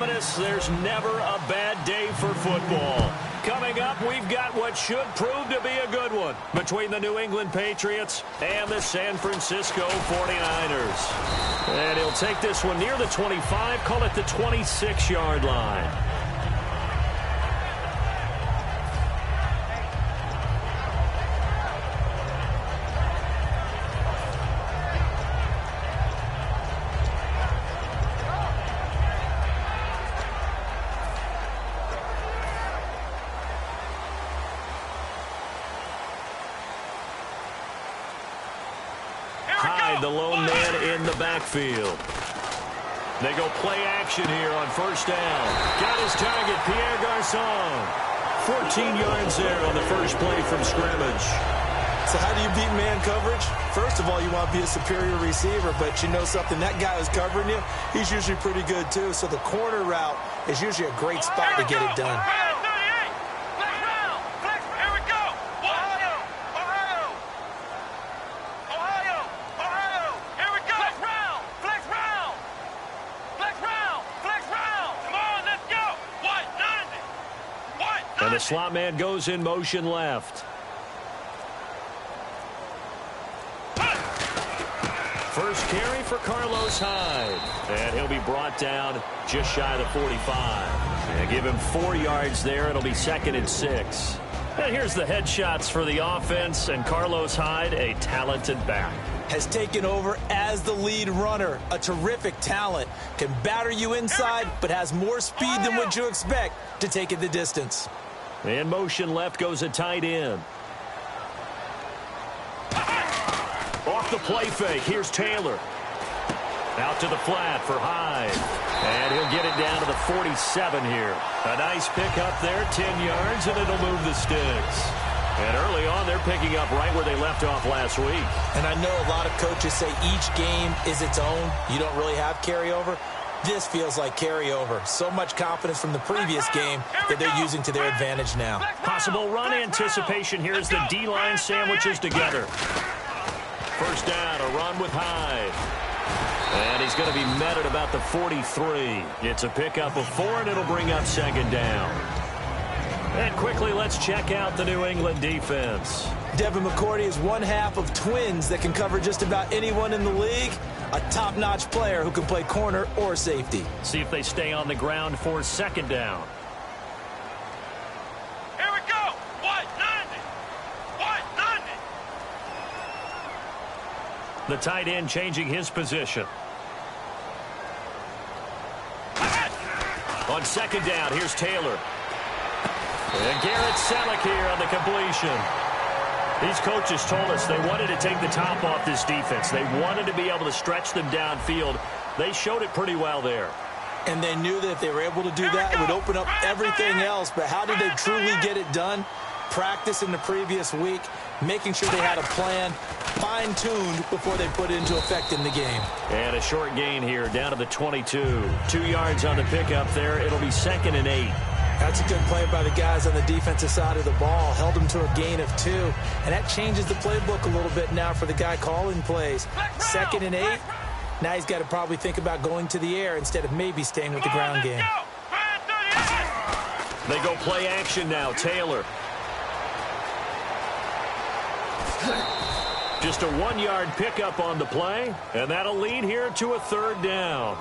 ominous, there's never a bad day for football. Coming up, we've got what should prove to be a good one between the New England Patriots and the San Francisco 49ers. And he'll take this one near the 25, call it the 26-yard line. The lone man in the backfield. They go play action here on first down. Got his target, Pierre Garçon. 14 yards there on the first play from scrimmage. So how do you beat man coverage? First of all, you want to be a superior receiver, but you know something, that guy who's covering you, he's usually pretty good too. So the corner route is usually a great spot to get it done. And the slot man goes in motion left. First carry for Carlos Hyde. And he'll be brought down just shy of the 45. And give him 4 yards there. It'll be 2nd and 6. And here's the headshots for the offense. And Carlos Hyde, a talented back. Has taken over as the lead runner. A terrific talent. Can batter you inside, but has more speed than what you expect to take it the distance. In motion left goes a tight end. Off the play fake. Here's Taylor. Out to the flat for Hyde. And he'll get it down to the 47 here. A nice pickup there, 10 yards, and it'll move the sticks. And early on, they're picking up right where they left off last week. And I know a lot of coaches say each game is its own. You don't really have carryover. This feels like carryover. So much confidence from the previous game that they're using to their advantage now. Possible run anticipation here as the D-line sandwiches together. First down, a run with Hyde. And he's going to be met at about the 43. It's a pickup of 4, and it'll bring up 2nd down. And quickly, let's check out the New England defense. Devin McCourty is one half of twins that can cover just about anyone in the league. A top-notch player who can play corner or safety. See if they stay on the ground for 2nd down. Here we go. 190. 190. The tight end changing his position. On 2nd down, here's Taylor. And Garrett Selleck here on the completion. These coaches told us they wanted to take the top off this defense. They wanted to be able to stretch them downfield. They showed it pretty well there. And they knew that if they were able to do that, it would open up everything else. But how did they truly get it done? Practice in the previous week, making sure they had a plan, fine-tuned before they put it into effect in the game. And a short gain here, down to the 22. 2 yards on the pickup there. It'll be 2nd and 8. That's a good play by the guys on the defensive side of the ball. Held them to a gain of 2. And that changes the playbook a little bit now for the guy calling plays. 2nd and 8. Now he's got to probably think about going to the air instead of maybe staying with the ground game. They go play action now. Taylor. Just a 1-yard pickup on the play. And that'll lead here to a 3rd down.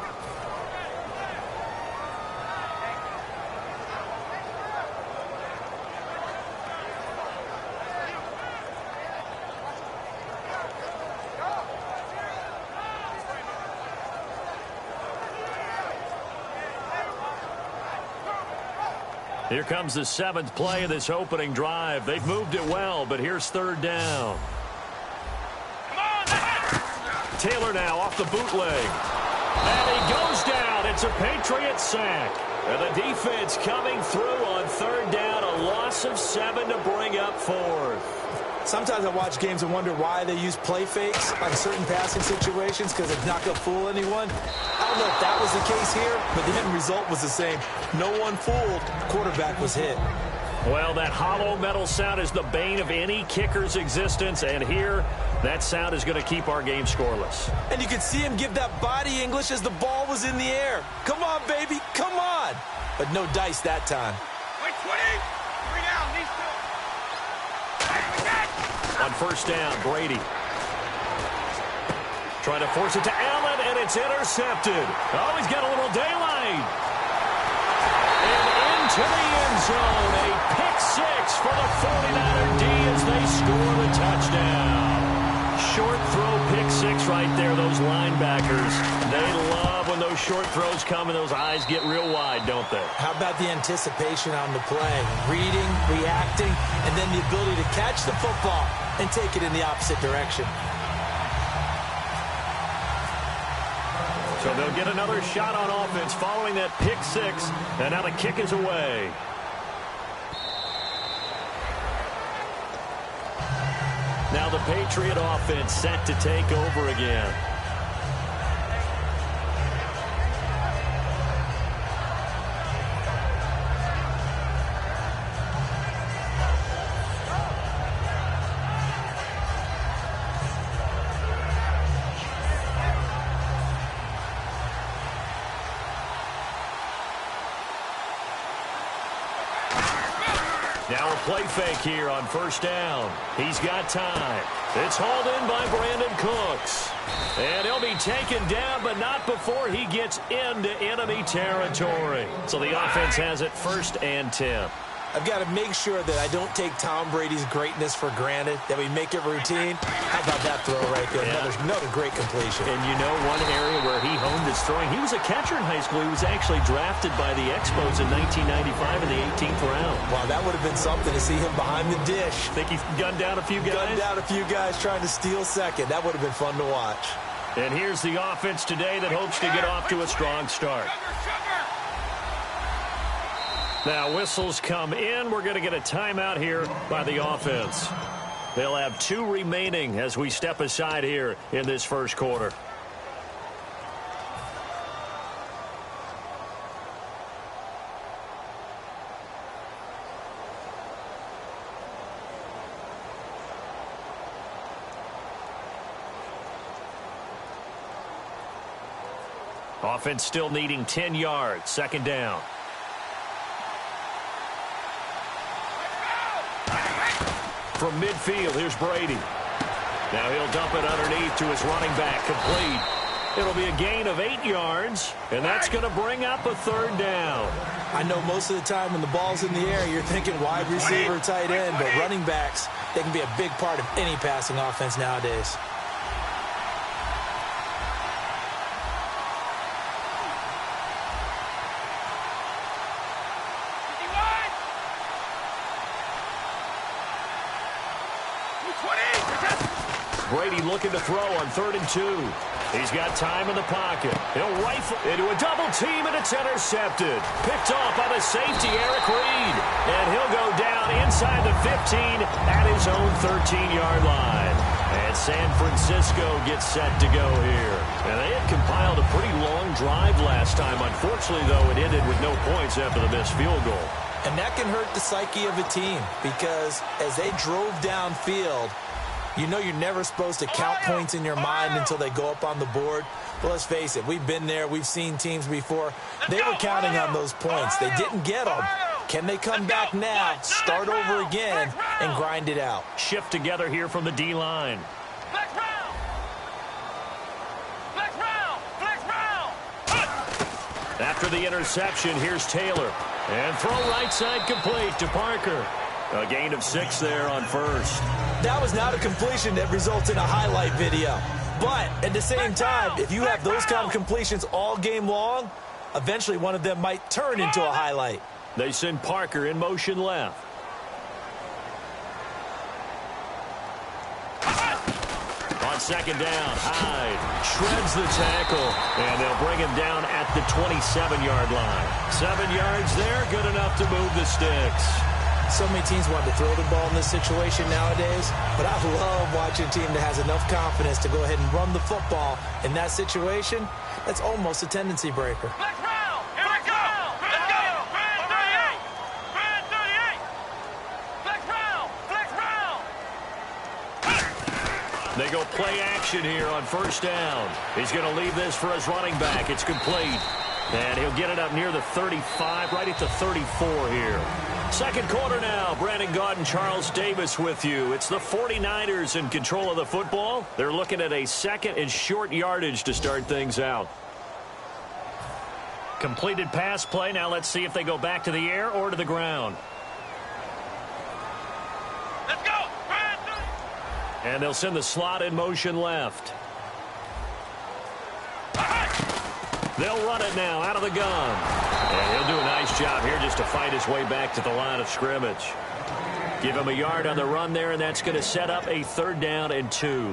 Here comes the 7th play of this opening drive. They've moved it well, but here's 3rd down. Taylor now off the bootleg. And he goes down. It's a Patriot sack. And the defense coming through on 3rd down. A loss of 7 to bring up 4th. Sometimes I watch games and wonder why they use play fakes on certain passing situations because it's not going to fool anyone. I don't know if that was the case here, but the end result was the same. No one fooled. The quarterback was hit. Well, that hollow metal sound is the bane of any kicker's existence, and here, that sound is going to keep our game scoreless. And you could see him give that body English as the ball was in the air. Come on, baby. Come on. but no dice that time. Wait, 20. 3 down. These two. On first down, Brady. Trying to force it to Allen, and it's intercepted. Oh, he's got a little daylight. And into the end zone. A pick six for the 49er D as they score the touchdown. Short throw pick six right there, those linebackers. They love when those short throws come and those eyes get real wide, don't they? How about the anticipation on the play? Reading, reacting, and then the ability to catch the football and take it in the opposite direction. So they'll get another shot on offense following that pick six, and now the kick is away. Now the Patriot offense set to take over again. Now a play fake here on first down. He's got time. It's hauled in by Brandon Cooks. And he'll be taken down, but not before he gets into enemy territory. So the offense has it 1st and 10. I've got to make sure that I don't take Tom Brady's greatness for granted, that we make it routine. How about that throw right there? Yeah. Another great completion. And you know one area where he honed his throwing, he was a catcher in high school. He was actually drafted by the Expos in 1995 in the 18th round. Wow, that would have been something to see him behind the dish. Think he's gunned down a few guys? Gunned down a few guys trying to steal second. That would have been fun to watch. And here's the offense today that hopes to get off to a strong start. Now whistles come in. We're going to get a timeout here by the offense. They'll have 2 remaining as we step aside here in this first quarter. Offense still needing 10 yards. 2nd down. From midfield, here's Brady. Now he'll dump it underneath to his running back, complete. It'll be a gain of 8 yards, and that's going to bring up a 3rd down. I know most of the time when the ball's in the air, you're thinking wide receiver, tight end, but running backs, they can be a big part of any passing offense nowadays. Brady looking to throw on 3rd and 2. He's got time in the pocket. He'll rifle into a double team, and it's intercepted. Picked off by the safety, Eric Reed. And he'll go down inside the 15 at his own 13-yard line. And San Francisco gets set to go here. And they had compiled a pretty long drive last time. Unfortunately, though, it ended with no points after the missed field goal. And that can hurt the psyche of a team because as they drove downfield, you know you're never supposed to count points in your mind until they go up on the board. But let's face it, we've been there. We've seen teams before. They were counting on those points. They didn't get them. Can they come back now, start over again, and grind it out? Shift together here from the D-line. After the interception, here's Taylor. And throw right side complete to Parker. A gain of 6 there on 1st. That was not a completion that results in a highlight video. But at the same time, if you have those kind of completions all game long, eventually one of them might turn into a highlight. They send Parker in motion left. On 2nd down, Hyde shreds the tackle, and they'll bring him down at the 27-yard line. 7 yards there, good enough to move the sticks. So many teams want to throw the ball in this situation nowadays, but I love watching a team that has enough confidence to go ahead and run the football in that situation. That's almost a tendency breaker. Here we go. Let's go. Brand 38. Brand 38. Flex round. They go play action here on 1st down. He's going to leave this for his running back. It's complete. And he'll get it up near the 35, right at the 34 here. Second quarter now. Brandon Gaudin and Charles Davis with you. It's the 49ers in control of the football. They're looking at a second and short yardage to start things out. Completed pass play. Now let's see if they go back to the air or to the ground. Let's go. And they'll send the slot in motion left. They'll run it now out of the gun. And he'll do a nice job here just to fight his way back to the line of scrimmage. Give him a yard on the run there, and that's going to set up a 3rd down and 2.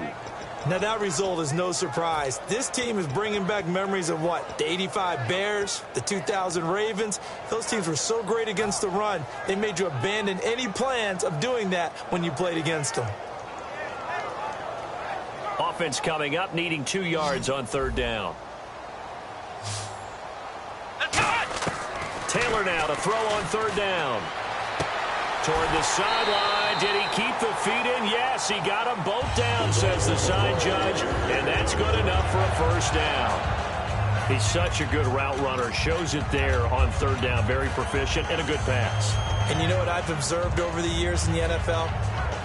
Now, that result is no surprise. This team is bringing back memories of what? The 85 Bears, the 2000 Ravens. Those teams were so great against the run, they made you abandon any plans of doing that when you played against them. Offense coming up, needing 2 yards on 3rd down. Taylor now to throw on 3rd down. Toward the sideline. Did he keep the feet in? Yes, he got them both down, says the side judge. And that's good enough for a 1st down. He's such a good route runner. Shows it there on 3rd down. Very proficient and a good pass. And you know what I've observed over the years in the NFL?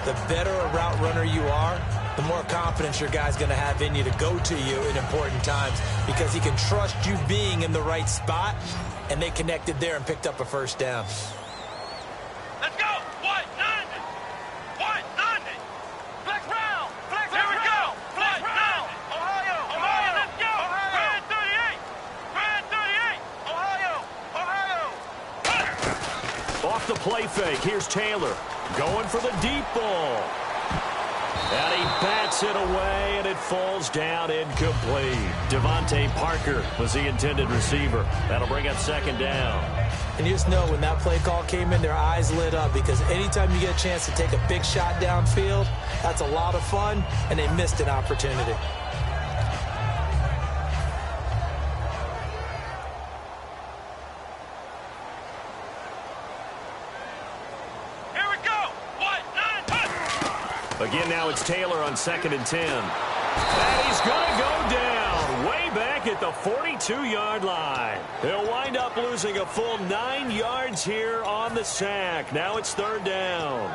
The better a route runner you are, the more confidence your guy's going to have in you to go to you in important times because he can trust you being in the right spot, and they connected there and picked up a 1st down. Let's go. White 90. White 90. Flex round. Flex round. Here we go. Flex round. Ohio. Ohio. Let's go. Brand 38. Brand 38. Ohio. Ohio. Off the play fake. Here's Taylor going for the deep ball. And he bats it away, and it falls down incomplete. Devontae Parker was the intended receiver. That'll bring up 2nd down. And you just know when that play call came in, their eyes lit up because anytime you get a chance to take a big shot downfield, that's a lot of fun, and they missed an opportunity. Again, now it's Taylor on 2nd and 10. And he's going to go down way back at the 42-yard line. He'll wind up losing a full 9 yards here on the sack. Now it's 3rd down.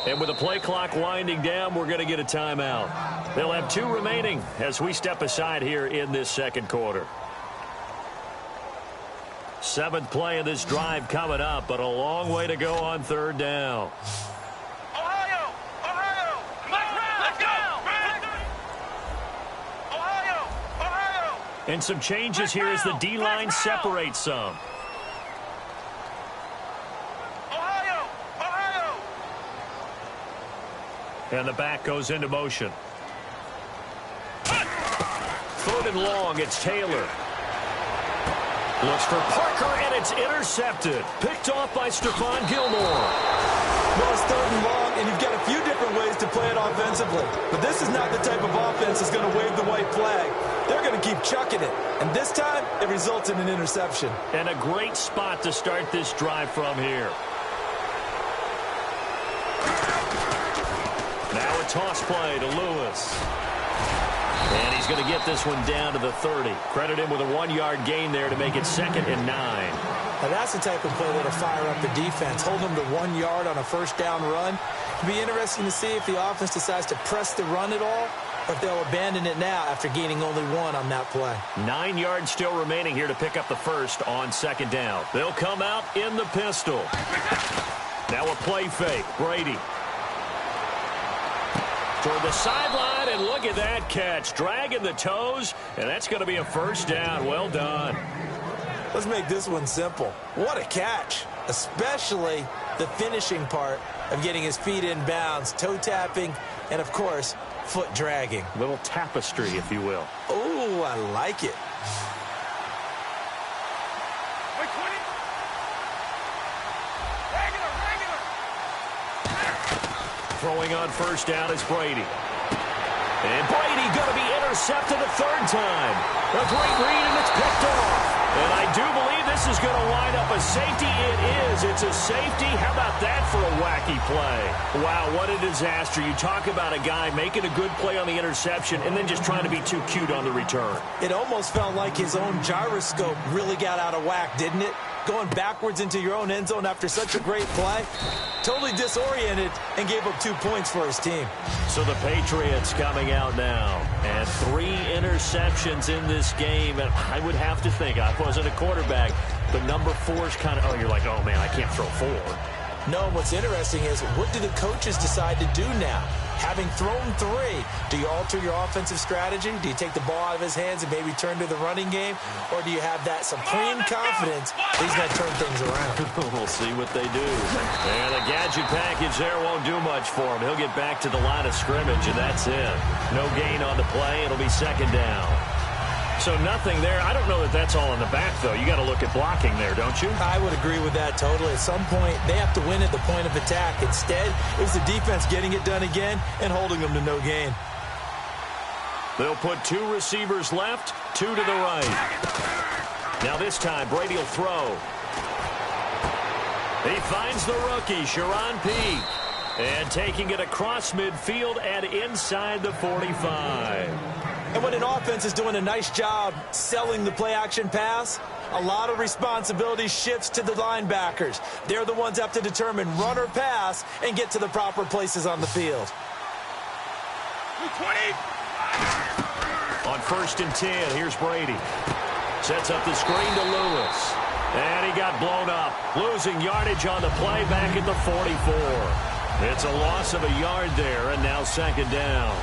And with the play clock winding down, we're going to get a timeout. They'll have 2 remaining as we step aside here in this 2nd quarter. 7th play of this drive coming up, but a long way to go on 3rd down. Ohio! Ohio! Let's go! Ohio! Ohio! And some changes here as the D-line separates some. And the back goes into motion. 3rd and long, it's Taylor. Looks for Parker, and it's intercepted. Picked off by Stephon Gilmore. Well, it's 3rd and long, and you've got a few different ways to play it offensively. But this is not the type of offense that's going to wave the white flag. They're going to keep chucking it. And this time, it results in an interception. And a great spot to start this drive from here. Now a toss play to Lewis. And he's going to get this one down to the 30. Credit him with a 1-yard gain there to make it 2nd and 9. Now that's the type of play that'll fire up the defense. Hold them to 1 yard on a 1st down run. It'll be interesting to see if the offense decides to press the run at all, or if they'll abandon it now after gaining only 1 on that play. 9 yards still remaining here to pick up the 1st on 2nd down. They'll come out in the pistol. Now a play fake. Brady. Toward the sideline, and look at that catch. Dragging the toes, and that's going to be a 1st down. Well done. Let's make this one simple. What a catch, especially the finishing part of getting his feet in bounds, toe tapping, and, of course, foot dragging. Little tapestry, if you will. Oh, I like it. Throwing on first down is Brady. And Brady going to be intercepted a third time. A great read, and it's picked off. And I do believe this is going to wind up a safety. It is. It's a safety. How about that for a wacky play? Wow, what a disaster. You talk about a guy making a good play on the interception and then just trying to be too cute on the return. It almost felt like his own gyroscope really got out of whack, didn't it? Going backwards into your own end zone after such a great play. Totally disoriented and gave up 2 points for his team. So the Patriots coming out now. And 3 interceptions in this game. And I would have to think, I wasn't a quarterback, but number 4 is kind of, oh, you're like, oh, man, I can't throw 4. No, what's interesting is, what do the coaches decide to do now? Having thrown 3, do you alter your offensive strategy? Do you take the ball out of his hands and maybe turn to the running game? Or do you have that supreme confidence that he's going to turn things around? We'll see what they do. And a gadget package there won't do much for him. He'll get back to the line of scrimmage, and that's it. No gain on the play. It'll be second down. So nothing there. I don't know that that's all in the back, though. You got to look at blocking there, don't you? I would agree with that totally. At some point, they have to win at the point of attack. Instead, it was the defense getting it done again and holding them to no gain. They'll put 2 receivers left, 2 to the right. Now this time, Brady will throw. He finds the rookie, Sharon Peak. And taking it across midfield and inside the 45. And when an offense is doing a nice job selling the play-action pass, a lot of responsibility shifts to the linebackers. They're the ones that have to determine run or pass and get to the proper places on the field. 20. On 1st and 10, here's Brady. Sets up the screen to Lewis. And he got blown up. Losing yardage on the play back at the 44. It's a loss of a yard there, and now second down.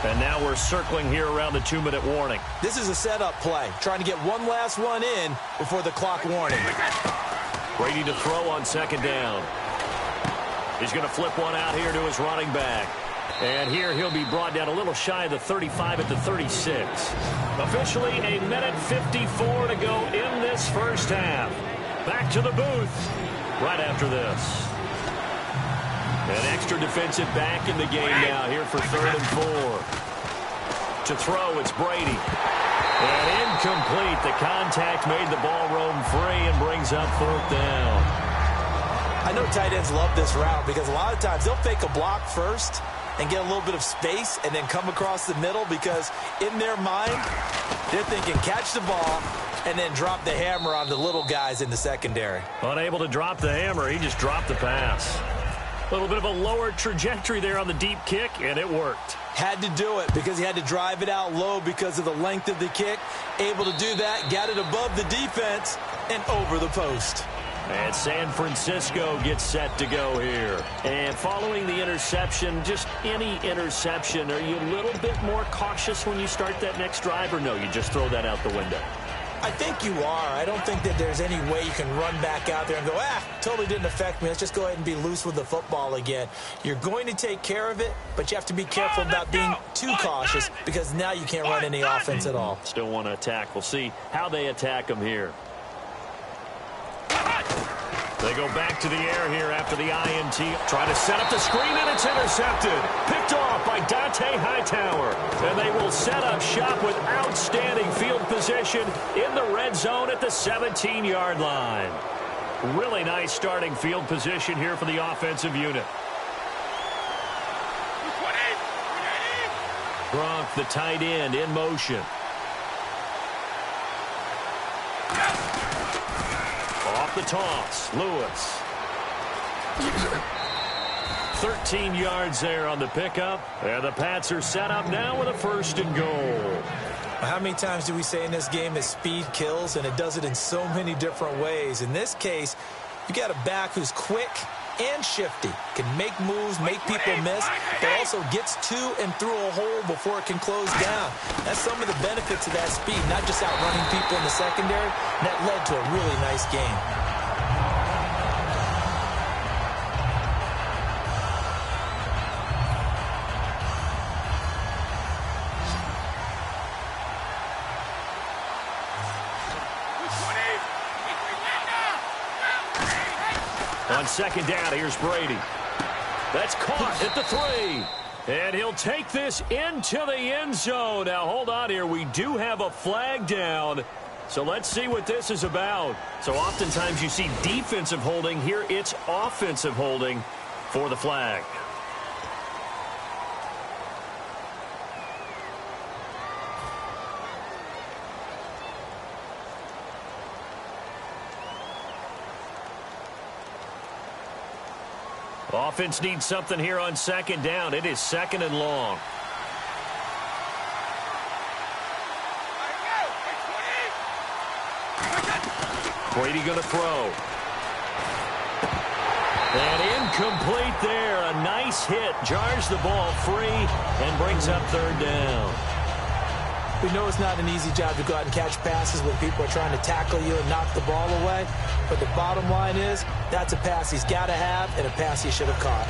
And now we're circling here around the 2-minute warning. This is a setup play, trying to get one last one in before the clock warning. Brady to throw on second down. He's going to flip one out here to his running back. And here he'll be brought down a little shy of the 35 at the 36. Officially a minute 54 to go in this first half. Back to the booth right after this. An extra defensive back in the game now here for 3rd and 4. To throw, it's Brady. And incomplete. The contact made the ball roam free and brings up 4th down. I know tight ends love this route because a lot of times they'll fake a block first and get a little bit of space and then come across the middle because in their mind, they're thinking catch the ball and then drop the hammer on the little guys in the secondary. Unable to drop the hammer, he just dropped the pass. A little bit of a lower trajectory there on the deep kick, and it worked. Had to do it because he had to drive it out low because of the length of the kick. Able to do that, got it above the defense and over the post. And San Francisco gets set to go here. And following the interception, just any interception, are you a little bit more cautious when you start that next drive, or no, you just throw that out the window? I think you are. I don't think that there's any way you can run back out there and go, totally didn't affect me. Let's just go ahead and be loose with the football again. You're going to take care of it, but you have to be careful about being too cautious because now you can't run any offense at all. Still want to attack. We'll see how they attack them here. They go back to the air here after the INT. Try to set up the screen, and it's intercepted. Picked off by Dante Hightower. And they will set up shop with outstanding field position in the red zone at the 17-yard line. Really nice starting field position here for the offensive unit. Gronk, the tight end, in motion. Off the toss, Lewis. 13 yards there on the pickup. And the Pats are set up now with a 1st and goal. How many times do we say in this game that speed kills, and it does it in so many different ways? In this case, you got a back who's quick and shifty, can make moves, make people miss, but also gets to and through a hole before it can close down. That's some of the benefits of that speed, not just outrunning people in the secondary. That led to a really nice game. On second down, here's Brady. That's caught at the 3. And he'll take this into the end zone. Now, hold on here. We do have a flag down. So let's see what this is about. So oftentimes you see defensive holding. Here it's offensive holding for the flag. Offense needs something here on second down. It is second and long. Brady going to throw. And incomplete there. A nice hit. Jars the ball free and brings up third down. We know it's not an easy job to go out and catch passes when people are trying to tackle you and knock the ball away. But the bottom line is, that's a pass he's got to have and a pass he should have caught.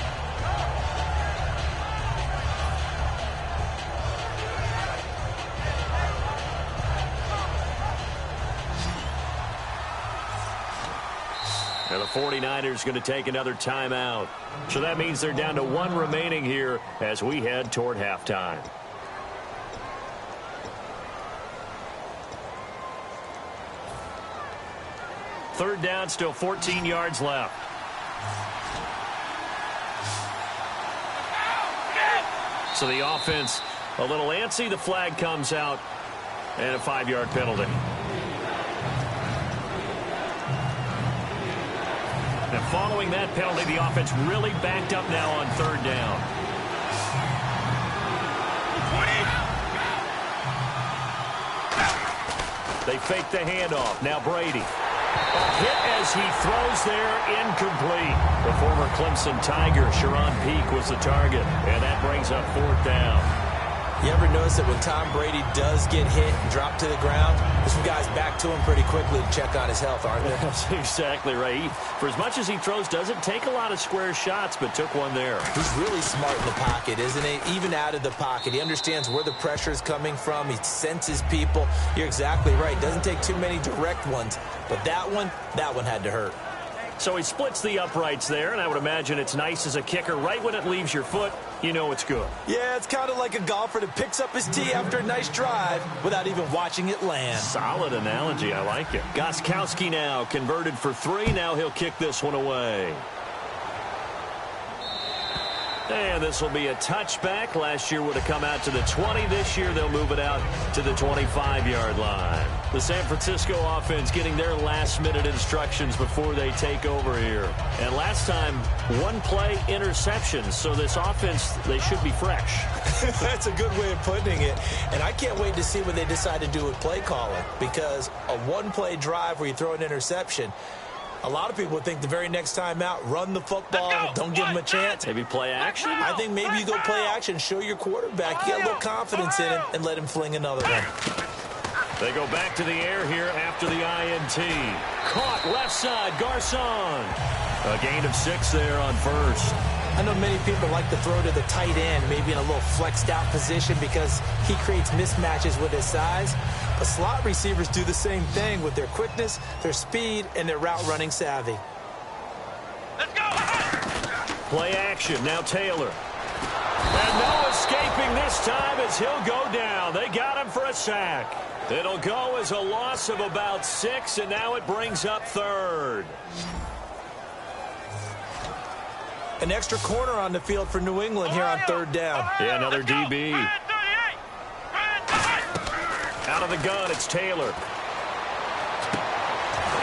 Now the 49ers going to take another timeout. So that means they're down to 1 remaining here as we head toward halftime. Third down, still 14 yards left. So the offense a little antsy. The flag comes out and a 5-yard penalty. Now following that penalty, the offense really backed up now on third down. They fake the handoff. Now Brady. A hit as he throws there, incomplete. The former Clemson Tiger, Sharon Peake, was the target, and that brings up fourth down. You ever notice that when Tom Brady does get hit and drop to the ground, there's some guys back to him pretty quickly to check on his health, aren't they? That's exactly right. For as much as he throws, doesn't take a lot of square shots, but took one there. He's really smart in the pocket, isn't he? Even out of the pocket. He understands where the pressure is coming from. He senses people. You're exactly right. Doesn't take too many direct ones. But that one had to hurt. So he splits the uprights there, and I would imagine it's nice as a kicker. Right when it leaves your foot, you know it's good. Yeah, it's kind of like a golfer that picks up his tee after a nice drive without even watching it land. Solid analogy. I like it. Gostkowski now converted for 3. Now he'll kick this one away. And this will be a touchback. Last year would have come out to the 20. This year they'll move it out to the 25-yard line. The San Francisco offense getting their last-minute instructions before they take over here. And last time, 1-play interceptions. So this offense, they should be fresh. That's a good way of putting it. And I can't wait to see what they decide to do with play calling. Because a 1-play drive where you throw an interception, a lot of people would think the very next time out, run the football, don't give them a chance. Maybe play action? I think maybe you go play action, show your quarterback, you get a little confidence in him, and let him fling another one. They go back to the air here after the INT. Caught left side, Garcon. A gain of 6 there on first. I know many people like to throw to the tight end, maybe in a little flexed out position because he creates mismatches with his size. But slot receivers do the same thing with their quickness, their speed, and their route running savvy. Let's go! Play action, now Taylor. And no escaping this time as he'll go down. They got him for a sack. It'll go as a loss of about 6, and now it brings up third. An extra corner on the field for New England here on third down. Yeah, another DB. Out of the gun, it's Taylor.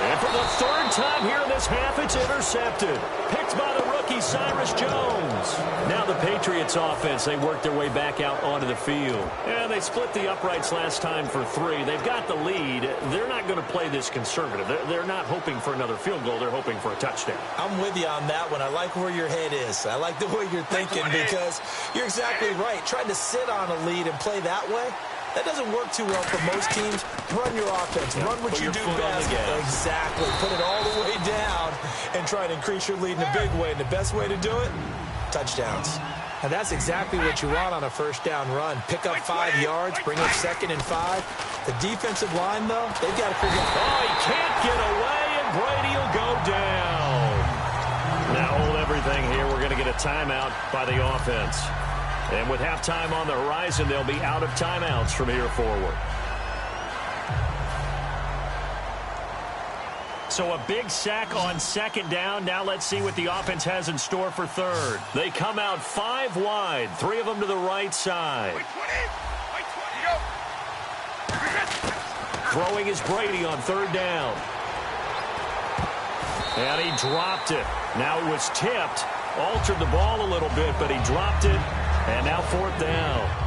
And for the third time here in this half, it's intercepted. Picked by the rookie, Cyrus Jones. Now the Patriots offense, they work their way back out onto the field. And they split the uprights last time for 3. They've got the lead. They're not going to play this conservative. They're not hoping for another field goal. They're hoping for a touchdown. I'm with you on that one. I like where your head is. I like the way you're thinking because you're exactly right. Trying to sit on a lead and play that way, that doesn't work too well for most teams. Run your offense. Yeah, run what you do best. Exactly. Put it all the way down and try to increase your lead in a big way. And the best way to do it, touchdowns. And that's exactly what you want on a first down run. Pick up 5 yards, bring up 2nd and 5. The defensive line, though, they've got to figure out. Oh, he can't get away, and Brady will go down. going to get a timeout by the offense. And with halftime on the horizon, they'll be out of timeouts from here forward. So a big sack on second down. Now let's see what the offense has in store for third. They come out 5 wide, 3 of them to the right side. Throwing is Brady on third down. And he dropped it. Now it was tipped. Altered the ball a little bit, but he dropped it. And now fourth down.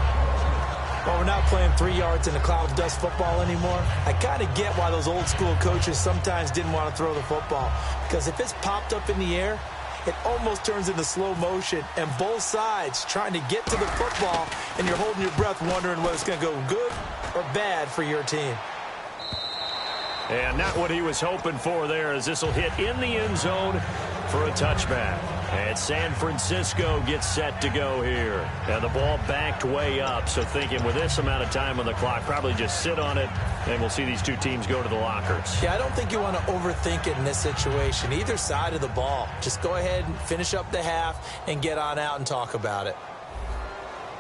Well, we're not playing 3 yards in a cloud of dust football anymore. I kind of get why those old school coaches sometimes didn't want to throw the football. Because if it's popped up in the air, it almost turns into slow motion. And both sides trying to get to the football, and you're holding your breath wondering whether it's going to go good or bad for your team. And not what he was hoping for there, as this will hit in the end zone for a touchback. And San Francisco gets set to go here. And the ball backed way up, so thinking with this amount of time on the clock, probably just sit on it, and we'll see these two teams go to the lockers. Yeah, I don't think you want to overthink it in this situation. Either side of the ball. Just go ahead and finish up the half and get on out and talk about it.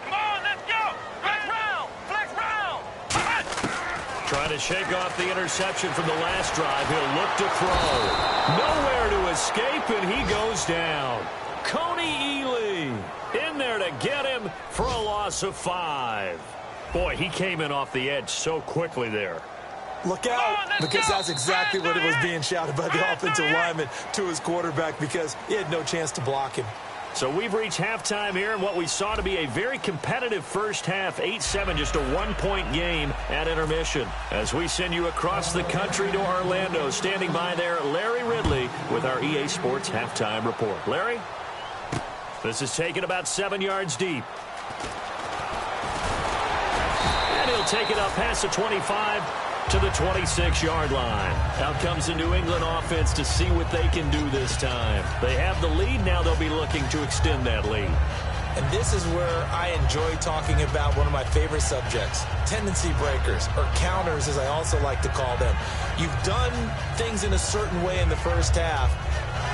Come on, let's go! Flex round! Flex round! Trying to shake off the interception from the last drive. He'll look to throw. Nowhere to escape, and he goes down. Coney Ely in there to get him for a loss of 5. Boy, he came in off the edge so quickly there. Look out, because that's exactly what it was being shouted by the offensive lineman to his quarterback, because he had no chance to block him. So we've reached halftime here in what we saw to be a very competitive first half. 8-7, just a 1-point game at intermission. As we send you across the country to Orlando, standing by there, Larry Ridley with our EA Sports Halftime Report. Larry? This is taken about 7 yards deep. And he'll take it up past the 25 to the 26-yard line. Out comes the New England offense to see what they can do this time. They have the lead. Now they'll be looking to extend that lead. And this is where I enjoy talking about one of my favorite subjects, tendency breakers, or counters as I also like to call them. You've done things in a certain way in the first half,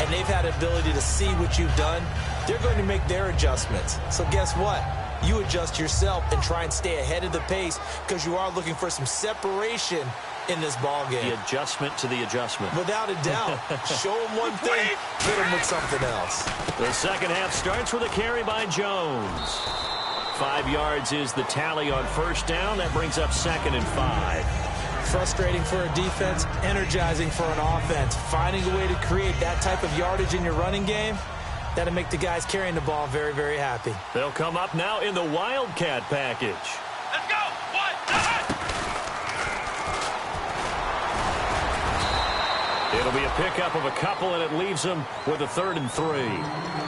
and they've had the ability to see what you've done. They're going to make their adjustments. So guess what? You adjust yourself and try and stay ahead of the pace, because you are looking for some separation in this ball game. The adjustment to the adjustment. Without a doubt. Show them one thing, hit them with something else. The second half starts with a carry by Jones. 5 yards is the tally on first down. That brings up 2nd and 5. Frustrating for a defense, energizing for an offense. Finding a way to create that type of yardage in your running game, that'll make the guys carrying the ball very, very happy. They'll come up now in the Wildcat package. Let's go! It'll be a pickup of a couple, and it leaves them with a 3rd and 3.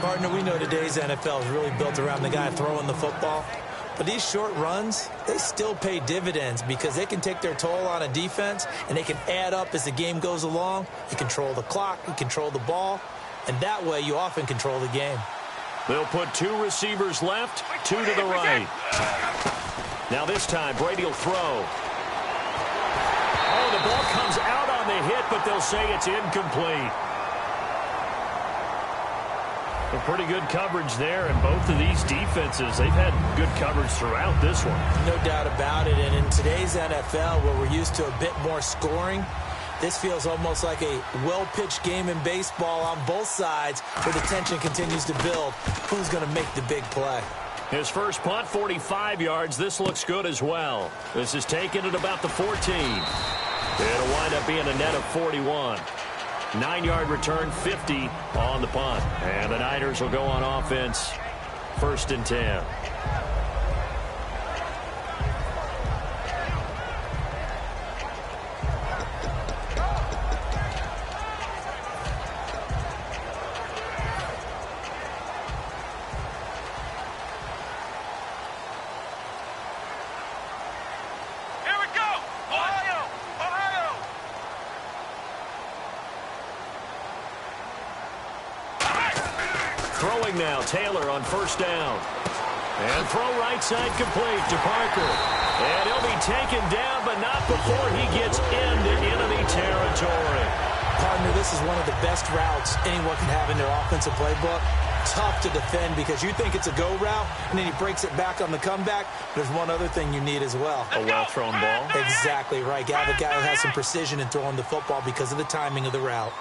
Partner, we know today's NFL is really built around the guy throwing the football. But these short runs, they still pay dividends, because they can take their toll on a defense, and they can add up as the game goes along. You control the clock, you control the ball, and that way you often control the game. They'll put 2 receivers left, 2 to the right. Now this time, Brady will throw. Oh, the ball comes out on the hit, but they'll say it's incomplete. A pretty good coverage there, and both of these defenses, they've had good coverage throughout this one. No doubt about it, and in today's NFL, where we're used to a bit more scoring, this feels almost like a well-pitched game in baseball on both sides, where the tension continues to build. Who's going to make the big play? His first punt, 45 yards. This looks good as well. This is taken at about the 14. It'll wind up being a net of 41. 9-yard return, 50 on the punt. And the Niners will go on offense, 1st and 10. Throwing now, Taylor on first down. And throw right side complete to Parker. And he'll be taken down, but not before he gets into enemy territory. Partner, this is one of the best routes anyone can have in their offensive playbook. Tough to defend because you think it's a go route, and then he breaks it back on the comeback. There's one other thing you need as well. A well-thrown ball. Exactly right. You have a guy who has some precision in throwing the football because of the timing of the route.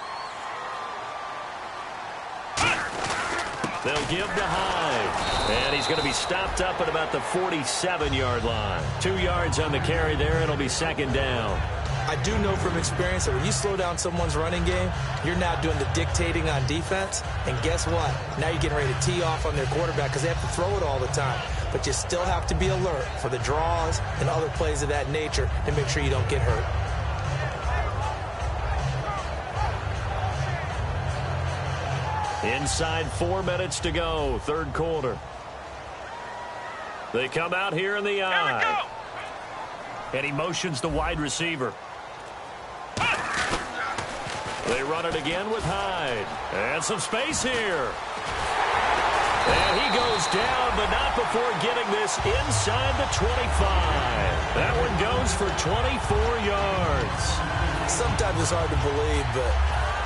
They'll give to Hyde. And he's going to be stopped up at about the 47-yard line. 2 yards on the carry there. It'll be second down. I do know from experience that when you slow down someone's running game, you're now doing the dictating on defense. And guess what? Now you're getting ready to tee off on their quarterback because they have to throw it all the time. But you still have to be alert for the draws and other plays of that nature to make sure you don't get hurt. Inside 4 minutes to go, third quarter. They come out here in the eye. And he motions the wide receiver. They run it again with Hyde. And some space here. And he goes down, but not before getting this inside the 25. That one goes for 24 yards. Sometimes it's hard to believe, but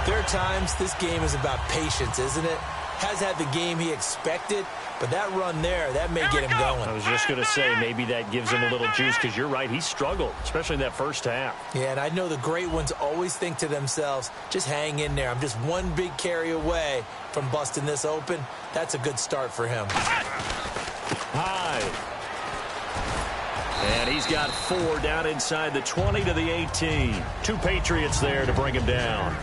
there are times this game is about patience, isn't it? Has had the game he expected, but that run there, that may get him going. I was just going to say, maybe that gives him a little juice, because you're right, he struggled, especially in that first half. Yeah, and I know the great ones always think to themselves, just hang in there. I'm just one big carry away from busting this open. That's a good start for him. Hyde. And he's got 4 down inside the 20 to the 18. 2 Patriots there to bring him down.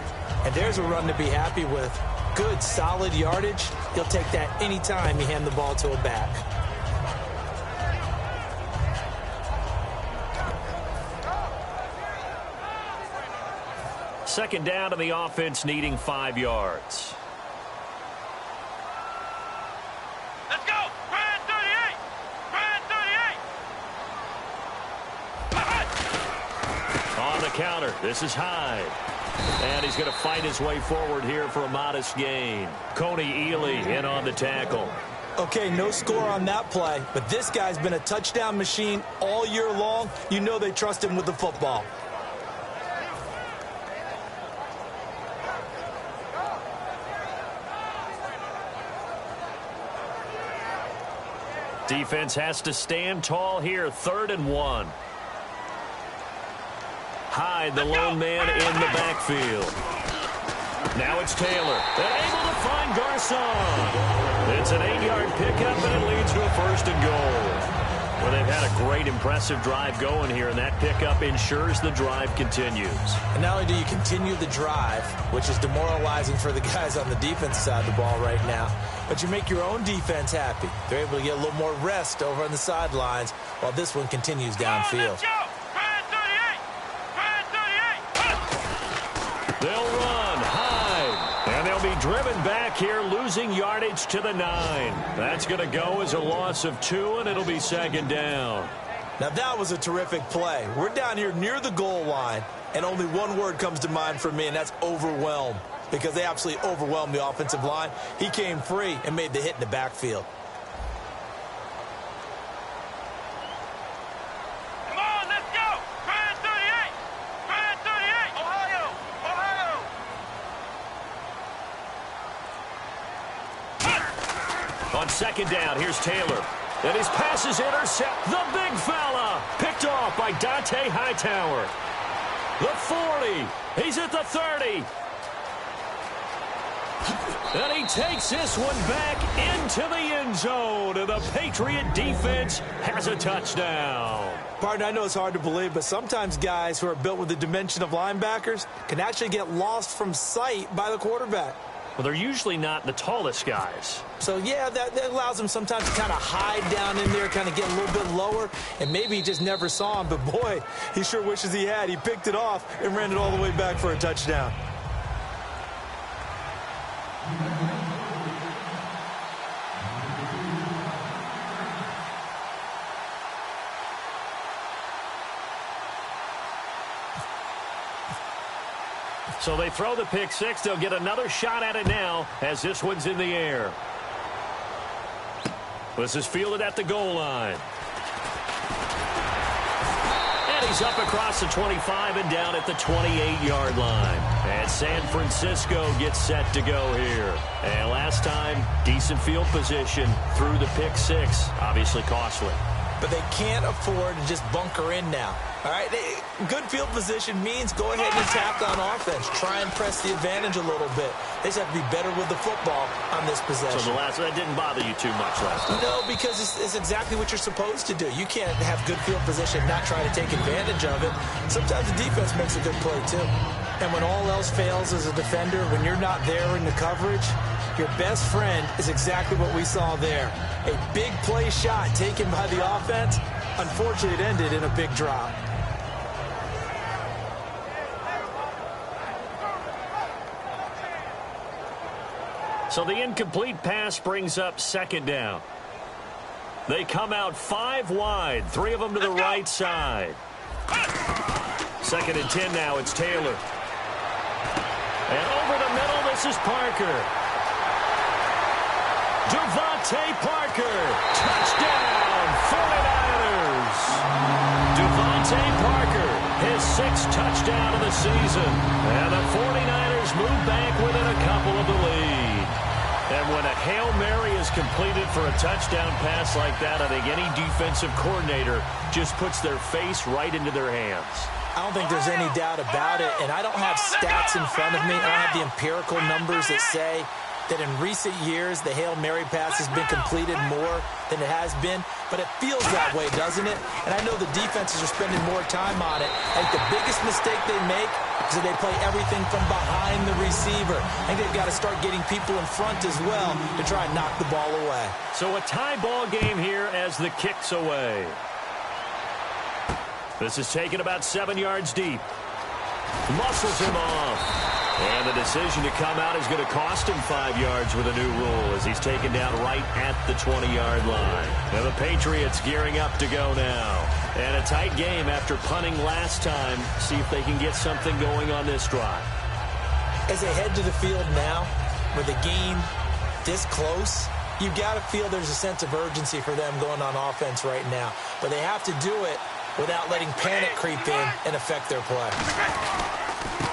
And there's a run to be happy with. Good, solid yardage. He'll take that anytime you hand the ball to a back. Second down, and the offense needing 5 yards. Let's go! Brand 38! Brand 38! On the counter, this is Hyde. And he's going to fight his way forward here for a modest gain. Coney Ely in on the tackle. Okay, no score on that play, but this guy's been a touchdown machine all year long. You know they trust him with the football. Defense has to stand tall here, 3rd and 1. Hyde, the lone man in the backfield. Now it's Taylor. And able to find Garcon. It's an 8-yard pickup, and it leads to a 1st and goal. Well, they've had a great, impressive drive going here, and that pickup ensures the drive continues. And not only do you continue the drive, which is demoralizing for the guys on the defensive side of the ball right now, but you make your own defense happy. They're able to get a little more rest over on the sidelines while this one continues downfield. They'll run, Hyde, and they'll be driven back here, losing yardage to the 9. That's going to go as a loss of 2, and it'll be second down. Now, that was a terrific play. We're down here near the goal line, and only one word comes to mind for me, and that's overwhelmed, because they absolutely overwhelmed the offensive line. He came free and made the hit in the backfield. On second down, here's Taylor. And his pass is intercept. The big fella picked off by Dante Hightower. The 40. He's at the 30. And he takes this one back into the end zone. And the Patriot defense has a touchdown. Partner, I know it's hard to believe, but sometimes guys who are built with the dimension of linebackers can actually get lost from sight by the quarterback. Well, they're usually not the tallest guys. So, yeah, that allows them sometimes to kind of hide down in there, kind of get a little bit lower, and maybe he just never saw him. But, boy, he sure wishes he had. He picked it off and ran it all the way back for a touchdown. So they throw the pick 6. They'll get another shot at it now as this one's in the air. This is fielded at the goal line. And he's up across the 25 and down at the 28-yard line. And And San Francisco gets set to go here. And last time, decent field position through the pick six. Obviously costly. But they can't afford to just bunker in now. All right, good field position means go ahead and attack on offense. Try and press the advantage a little bit. They just have to be better with the football on this possession. So that didn't bother you too much last time? No, because it's exactly what you're supposed to do. You can't have good field position, not try to take advantage of it. Sometimes the defense makes a good play, too. And when all else fails as a defender, when you're not there in the coverage, your best friend is exactly what we saw there. A big play shot taken by the offense. Unfortunately, it ended in a big drop. So the incomplete pass brings up second down. They come out 5 wide, 3 of them to the right side. 2nd and 10 now, it's Taylor. And over the middle, this is Parker. Devontae Parker, touchdown, 49ers. Devontae Parker, his 6th touchdown of the season. And the 49ers move back within a couple of the lead. And when a Hail Mary is completed for a touchdown pass like that, I think any defensive coordinator just puts their face right into their hands. I don't think there's any doubt about it, and I don't have stats in front of me. I don't have the empirical numbers that say that in recent years the Hail Mary pass has been completed more than it has been, but it feels that way, doesn't it? And I know the defenses are spending more time on it. I think the biggest mistake they make is that they play everything from behind the receiver. I think they've got to start getting people in front as well to try and knock the ball away. So a tie ball game here as the kick's away. This is taken about 7 yards deep. Muscles him off. And the decision to come out is going to cost him 5 yards with a new rule as he's taken down right at the 20-yard line. Now the Patriots gearing up to go now. And a tight game after punting last time. See if they can get something going on this drive. As they head to the field now, with the game this close, you've got to feel there's a sense of urgency for them going on offense right now. But they have to do it without letting panic creep in and affect their play.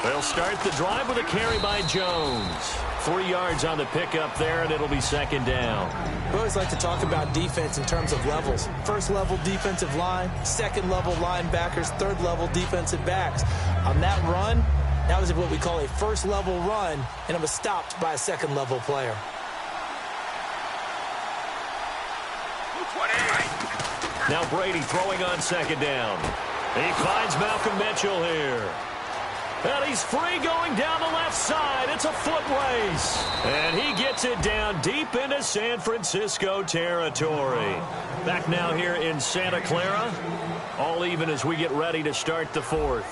They'll start the drive with a carry by Jones. 3 yards on the pickup there, and it'll be 2nd down. We always like to talk about defense in terms of levels. 1st level defensive line, 2nd level linebackers, 3rd level defensive backs. On that run, that was what we call a 1st level run, and it was stopped by a 2nd level player. Now Brady throwing on 2nd down. He finds Malcolm Mitchell here. And he's free going down the left side. It's a foot race. And he gets it down deep into San Francisco territory. Back now here in Santa Clara. All even as we get ready to start the 4th.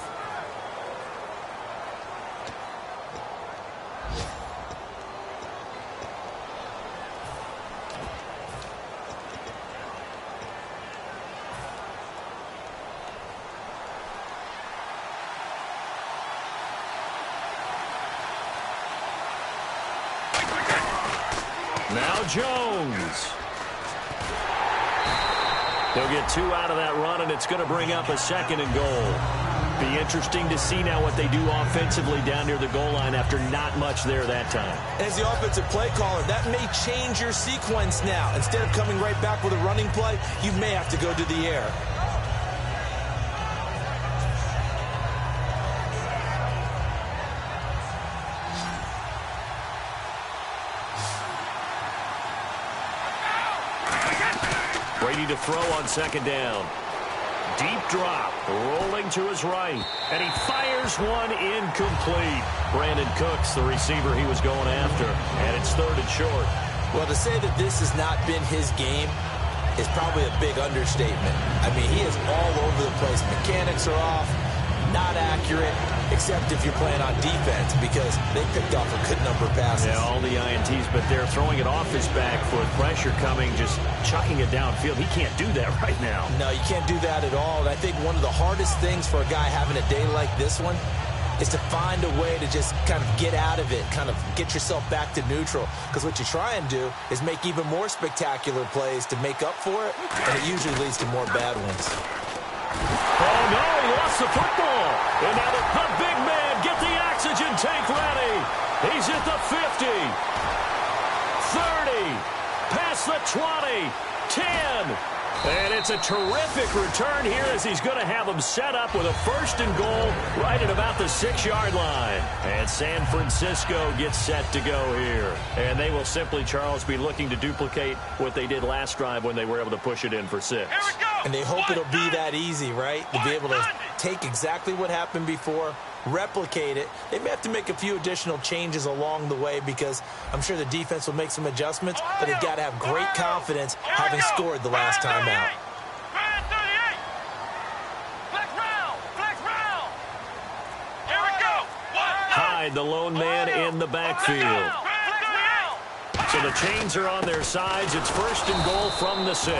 Now Jones. He'll get 2 out of that run, and it's going to bring up a 2nd and goal. Be interesting to see now what they do offensively down near the goal line after not much there that time. As the offensive play caller, that may change your sequence now. Instead of coming right back with a running play, you may have to go to the air. Brady to throw on 2nd down. Deep drop, rolling to his right, and he fires one incomplete. Brandon Cooks, the receiver he was going after, and it's 3rd and short. Well, to say that this has not been his game is probably a big understatement. I mean, he is all over the place. Mechanics are off, not accurate, except if you're playing on defense, because they picked off a good number of passes. Yeah, all the INTs, but they're throwing it off his back foot. Pressure coming, just chucking it downfield. He can't do that right now. No, you can't do that at all. And I think one of the hardest things for a guy having a day like this one is to find a way to just kind of get out of it, kind of get yourself back to neutral. Because what you try and do is make even more spectacular plays to make up for it, and it usually leads to more bad ones. Oh, no, he lost the football. And now the big man, get the oxygen tank ready. the 20, 10. And it's a terrific return here as he's going to have them set up with a 1st and goal right at about the 6-yard line. And San Francisco gets set to go here. And they will simply, Charles, be looking to duplicate what they did last drive when they were able to push it in for 6. And they hope it'll be that easy, right? To be able to take exactly what happened before, replicate it. They may have to make a few additional changes along the way because I'm sure the defense will make some adjustments, but they've got to have great confidence having scored the last time out. Hyde, the lone man in the backfield. So the chains are on their sides. It's 1st and goal from the 6.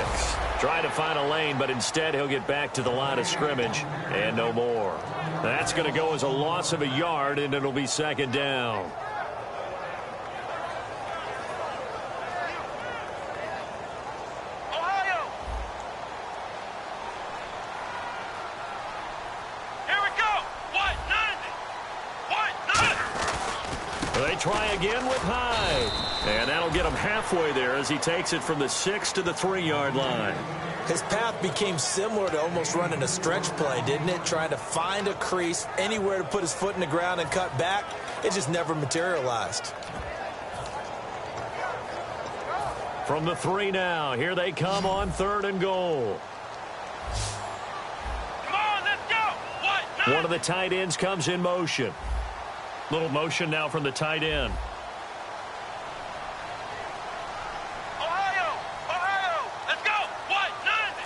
Try to find a lane, but instead he'll get back to the line of scrimmage and no more. That's going to go as a loss of a yard, and it'll be 2nd down. They try again with Hyde. And that'll get him halfway there as he takes it from the 6 to the 3-yard line. His path became similar to almost running a stretch play, didn't it? Trying to find a crease, anywhere to put his foot in the ground and cut back. It just never materialized. From the 3 now, here they come on 3rd and goal. Come on, let's go. One of the tight ends comes in motion. Little motion now from the tight end. Ohio, let's go. What? 90.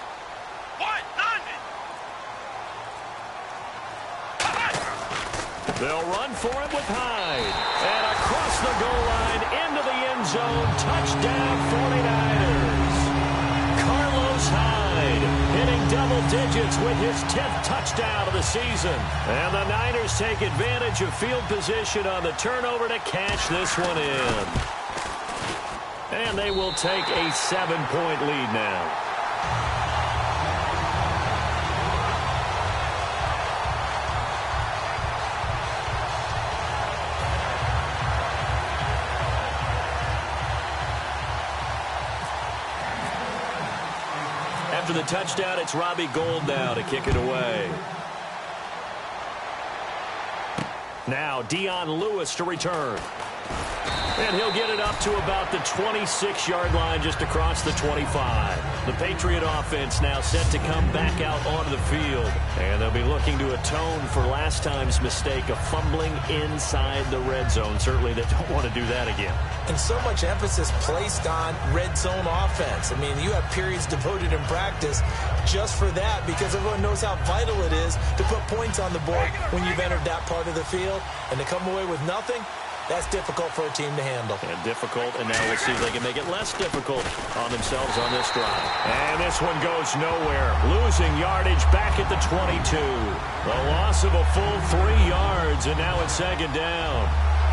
They'll run for it with Hyde. And across the goal line into the end zone. Touchdown 49ers. Carlos Hyde hitting double digits with his 10th touchdown of the season. And the Niners take advantage of field position on the turnover to catch this one in. And they will take a 7-point lead now. After the touchdown, it's Robbie Gould now to kick it away. Now Dion Lewis to return. And he'll get it up to about the 26-yard line just across the 25. The Patriot offense now set to come back out onto the field. And they'll be looking to atone for last time's mistake of fumbling inside the red zone. Certainly they don't want to do that again. And so much emphasis placed on red zone offense. I mean, you have periods devoted in practice just for that because everyone knows how vital it is to put points on the board when you've entered that part of the field. And to come away with nothing, that's difficult for a team to handle. And difficult, and now we'll see if they can make it less difficult on themselves on this drive. And this one goes nowhere. Losing yardage back at the 22. The loss of a full 3 yards, and now it's 2nd down.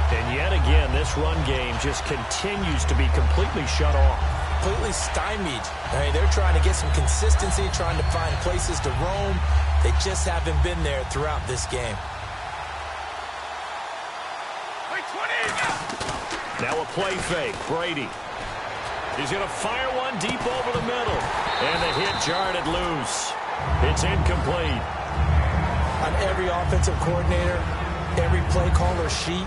And yet again, this run game just continues to be completely shut off. Completely stymied. I mean, they're trying to get some consistency, trying to find places to roam. They just haven't been there throughout this game. Now a play fake. Brady. He's going to fire one deep over the middle. And the hit jarred it loose. It's incomplete. On every offensive coordinator, every play caller sheet,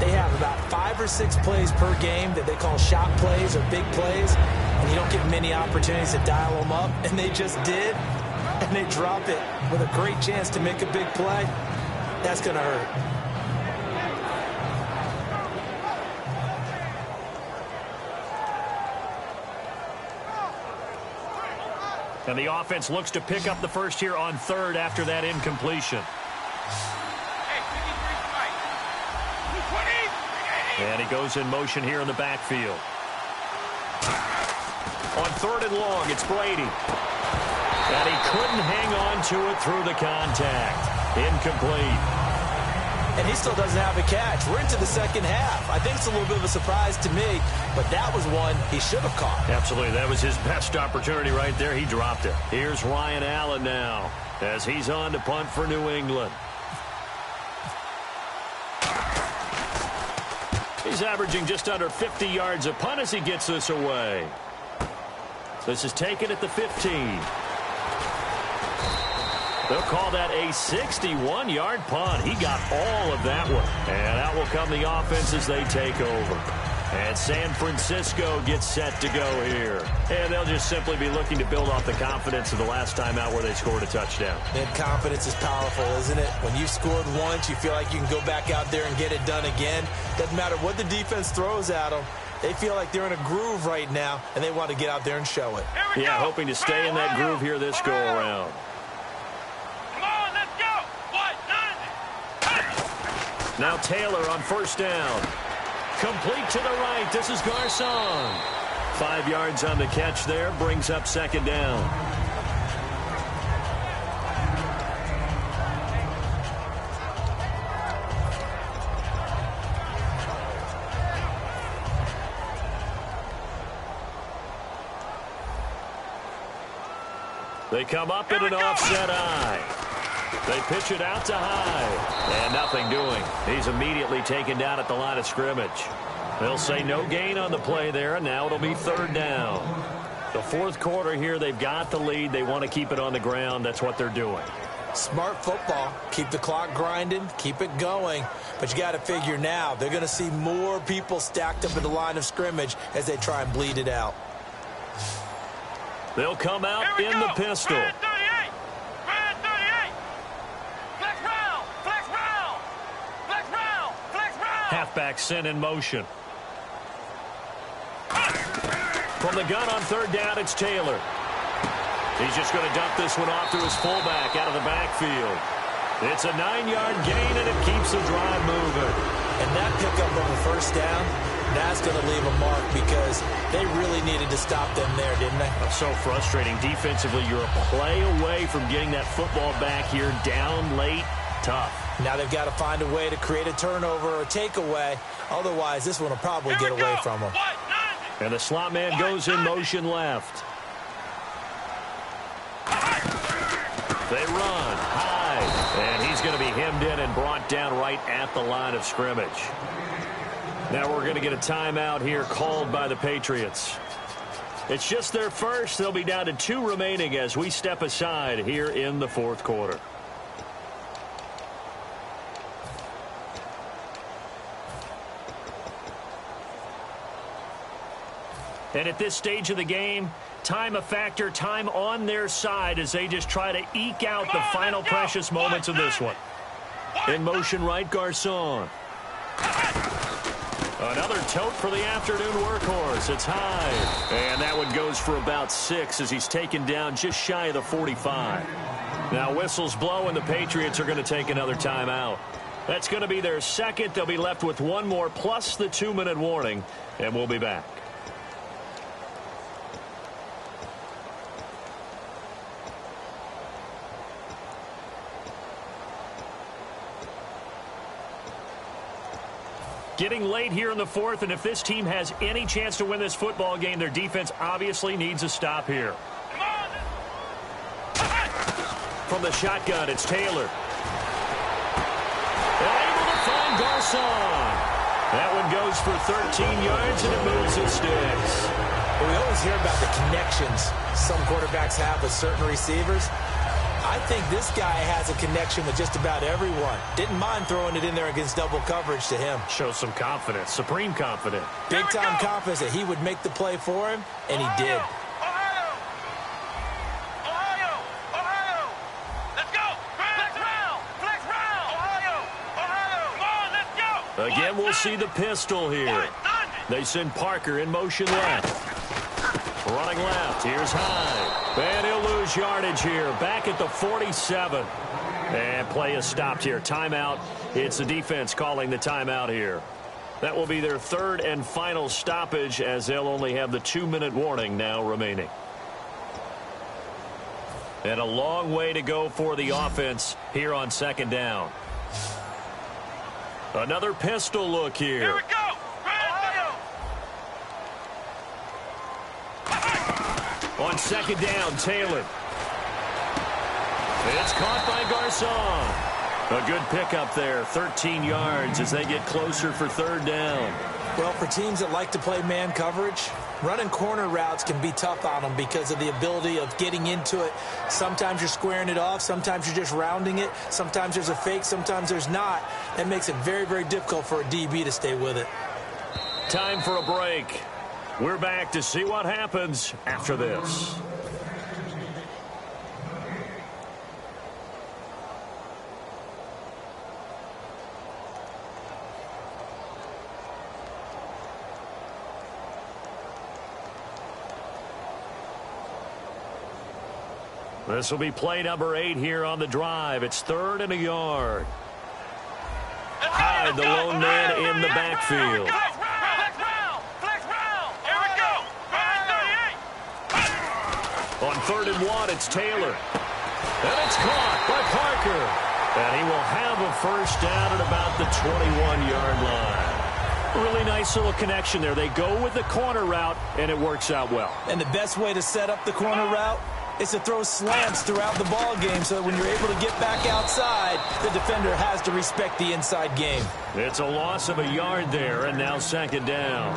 they have about 5 or 6 plays per game that they call shot plays or big plays. And you don't get many opportunities to dial them up. And they just did. And they drop it with a great chance to make a big play. That's going to hurt. And the offense looks to pick up the first here on 3rd after that incompletion. And he goes in motion here in the backfield. On 3rd and long, it's Brady. And he couldn't hang on to it through the contact. Incomplete. And he still doesn't have a catch. We're into the 2nd half. I think it's a little bit of a surprise to me, but that was one he should have caught. Absolutely. That was his best opportunity right there. He dropped it. Here's Ryan Allen now as he's on to punt for New England. He's averaging just under 50 yards a punt as he gets this away. This is taken at the 15. They'll call that a 61-yard punt. He got all of that one. And out will come the offense as they take over. And San Francisco gets set to go here. And they'll just simply be looking to build off the confidence of the last time out where they scored a touchdown. And confidence is powerful, isn't it? When you've scored once, you feel like you can go back out there and get it done again. Doesn't matter what the defense throws at them. They feel like they're in a groove right now, and they want to get out there and show it. Yeah, hoping to stay in that groove here this go-around. Come on, let's go. What? 90. Now Taylor on first down. Complete to the right. This is Garcon. 5 yards on the catch there. Brings up second down. They come up in an offset eye. They pitch it out to Hyde. And nothing doing. He's immediately taken down at the line of scrimmage. They'll say no gain on the play there, and now it'll be third down. The fourth quarter here, they've got the lead. They want to keep it on the ground. That's what they're doing. Smart football. Keep the clock grinding. Keep it going. But you got to figure now, they're going to see more people stacked up at the line of scrimmage as they try and bleed it out. They'll come out in the pistol. Red 38. Red 38. Flex round. Flex round. Flex round. Flex round. Halfback sent in motion. From the gun on third down, it's Taylor. He's just going to dump this one off to his fullback out of the backfield. It's a 9-yard gain, and it keeps the drive moving. And that pickup on the first down, that's going to leave a mark because they really needed to stop them there, didn't they? So frustrating. Defensively, you're a play away from getting that football back here down late. Tough. Now they've got to find a way to create a turnover or a takeaway. Otherwise, this one will probably get away from them. And the slot man goes in motion left. They run high, and he's going to be hemmed in and brought down right at the line of scrimmage. Now we're going to get a timeout here called by the Patriots. It's just their first. They'll be down to 2 remaining as we step aside here in the fourth quarter. And at this stage of the game, time a factor, time on their side as they just try to eke out the final precious moments of this one. In motion right, Garcon. Another tote for the afternoon workhorse. It's high. And that one goes for about 6 as he's taken down just shy of the 45. Now whistles blow and the Patriots are going to take another timeout. That's going to be their second. They'll be left with one more plus the 2-minute warning. And we'll be back. Getting late here in the fourth, and if this team has any chance to win this football game, their defense obviously needs a stop here. From the shotgun, it's Taylor. And able to find Garcon. That one goes for 13 yards, and it moves his sticks. Well, we always hear about the connections some quarterbacks have with certain receivers. I think this guy has a connection with just about everyone. Didn't mind throwing it in there against double coverage to him. Shows some confidence, supreme confidence. Big-time confidence that he would make the play for him, and he did. Ohio! Ohio! Ohio! Let's go! Flex round! Flex round! Ohio! Ohio! Come on, let's go! Again, we'll see the pistol here. They send Parker in motion left. Running left, here's Hyde. And he'll lose yardage here, back at the 47. And play is stopped here. Timeout. It's the defense calling the timeout here. That will be their third and final stoppage as they'll only have the 2-minute warning now remaining. And a long way to go for the offense here on second down. Another pistol look here. Here we go! On second down, Taylor. It's caught by Garcon. A good pickup there, 13 yards as they get closer for third down. Well, for teams that like to play man coverage, running corner routes can be tough on them because of the ability of getting into it. Sometimes you're squaring it off. Sometimes you're just rounding it. Sometimes there's a fake. Sometimes there's not. That makes it very, very difficult for a DB to stay with it. Time for a break. We're back to see what happens after this. This will be play number 8 here on the drive. It's 3rd and a yard. Hyde, the lone man in the backfield. On 3rd and 1, it's Taylor. And it's caught by Parker. And he will have a first down at about the 21-yard line. Really nice little connection there. They go with the corner route, and it works out well. And the best way to set up the corner route is to throw slants throughout the ball game so that when you're able to get back outside, the defender has to respect the inside game. It's a loss of a yard there, and now 2nd down.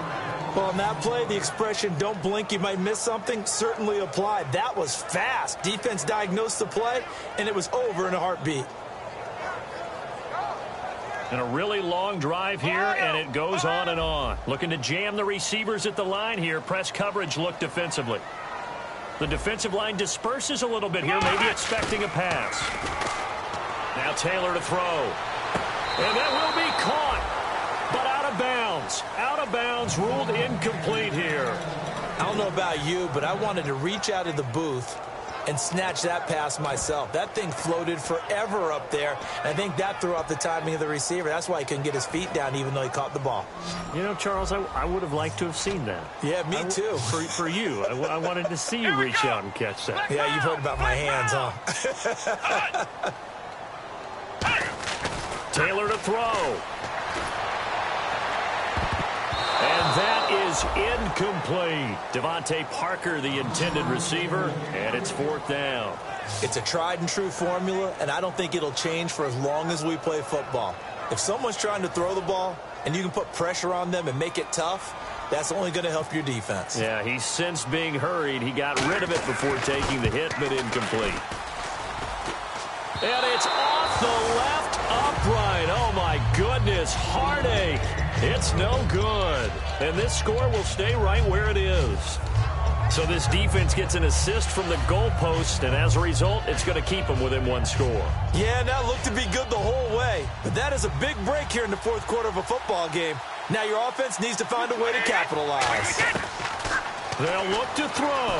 Well, on that play, the expression, don't blink, you might miss something, certainly applied. That was fast. Defense diagnosed the play, and it was over in a heartbeat. And a really long drive here, and it goes on and on. Looking to jam the receivers at the line here. Press coverage look defensively. The defensive line disperses a little bit here, maybe expecting a pass. Now Taylor to throw. And that will be caught, but out of bounds. Out of bounds, ruled incomplete here. I don't know about you, but I wanted to reach out of the booth and snatch that pass myself. That thing floated forever up there. And I think that threw off the timing of the receiver. That's why he couldn't get his feet down even though he caught the ball. You know, Charles, I would have liked to have seen that. Yeah, me too. For you. I wanted to see you reach out and catch that. Yeah, you've heard about my hands, huh? Taylor to throw. And that is incomplete. Devontae Parker, the intended receiver, and it's 4th down. It's a tried-and-true formula, and I don't think it'll change for as long as we play football. If someone's trying to throw the ball and you can put pressure on them and make it tough, that's only going to help your defense. Yeah, he sensed being hurried. He got rid of it before taking the hit, but incomplete. And it's off the left upright. Oh, my goodness. Heartache. It's no good. And this score will stay right where it is. So this defense gets an assist from the goalpost, and as a result, it's going to keep them within 1 score. Yeah, that looked to be good the whole way. But that is a big break here in the 4th quarter of a football game. Now your offense needs to find a way to capitalize. They'll look to throw.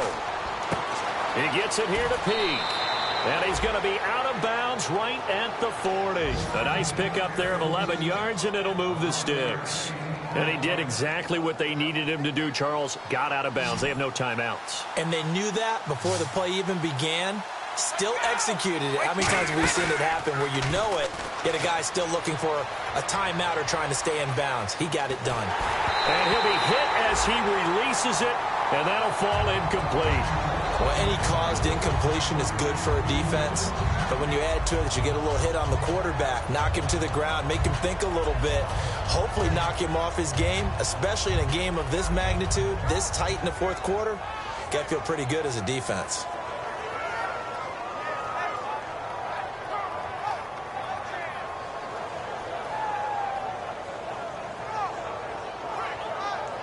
He gets it here to Peak. And he's going to be out of bounds right at the 40. A nice pickup there of 11 yards, and it'll move the sticks. And he did exactly what they needed him to do, Charles. Got out of bounds. They have no timeouts. And they knew that before the play even began. Still executed it. How many times have we seen it happen where you know it, yet a guy's still looking for a timeout or trying to stay in bounds? He got it done. And he'll be hit as he releases it, and that'll fall incomplete. Well, any caused incompletion is good for a defense, but when you add to it that you get a little hit on the quarterback, knock him to the ground, make him think a little bit, hopefully knock him off his game, especially in a game of this magnitude, this tight in the 4th quarter, got to feel pretty good as a defense.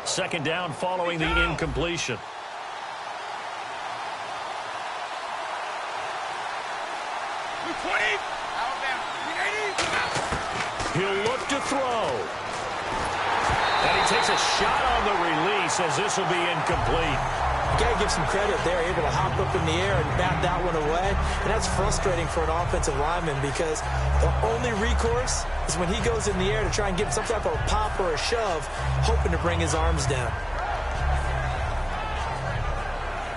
Second down following the incompletion. He'll look to throw. And he takes a shot on the release as this will be incomplete. You got to give some credit there, able to hop up in the air and bat that one away. And that's frustrating for an offensive lineman because the only recourse is when he goes in the air to try and get some type of a pop or a shove, hoping to bring his arms down.